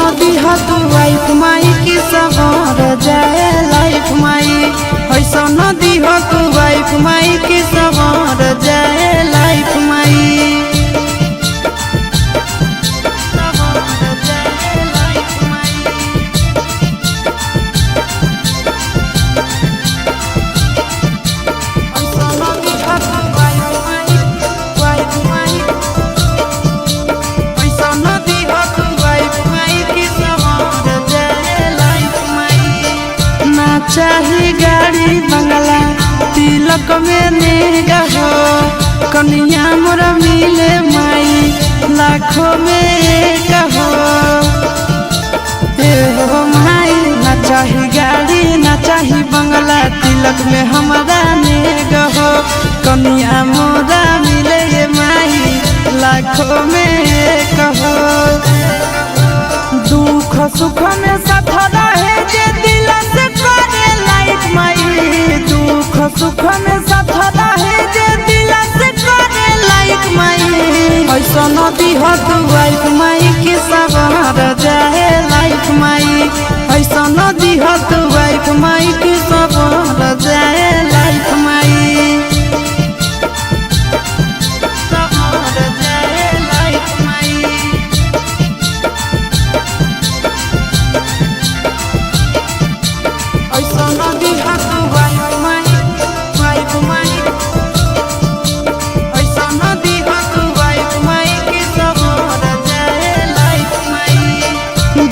नदी तू वाइफ माई की सवार जाए लाइफ माई। ऐसा नदी तू वाइफ माई की सवार जाए लाइफ माई। चाही गाड़ी बंगला तिलक में नेगा हो, कन्या मोरा मिले माई लाखों में एक हो। हो माई ना चाही गाड़ी ना चाही बंगला तिलक में हमारा नेगा हो, कन्या मोरा मिले माई लाखों में एक हो। दुख सुख में साथ रहे जे दिल से करे लाइफ माई। दुख सुख में साथ रहे जे दिल से करे लाइफ माई। ऐसा नदी तू वाइफ माई के सवार जाए लाइफ माई। ऐसा नदी तू वाइफ माई के सवार जाए लाइफ माई।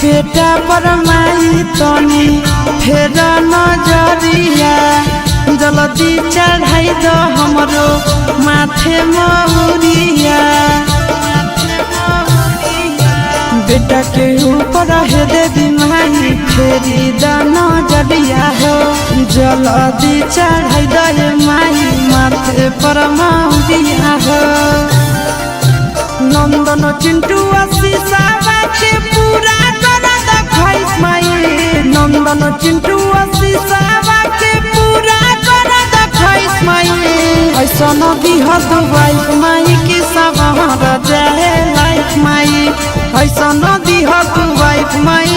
बेटा पर माई तनी फेर नजरिया, जल्दी चढ़ाई दो हमरो माथे महुरिया। बेटा के ऊपर है देवी माई फेरी द नजरिया हो, जल्दी चढ़ाई दे माई माथे पर महुरिया हो। नंदन चिंटू आशीषा के पूरा नंदन चिंटू आशीषा के पूरा कर ख्वाहिश माई। ऐसा नदी तू वाइफ माई की सवार जाए लाइफ माई। ऐसा नदी तू वाइफ माई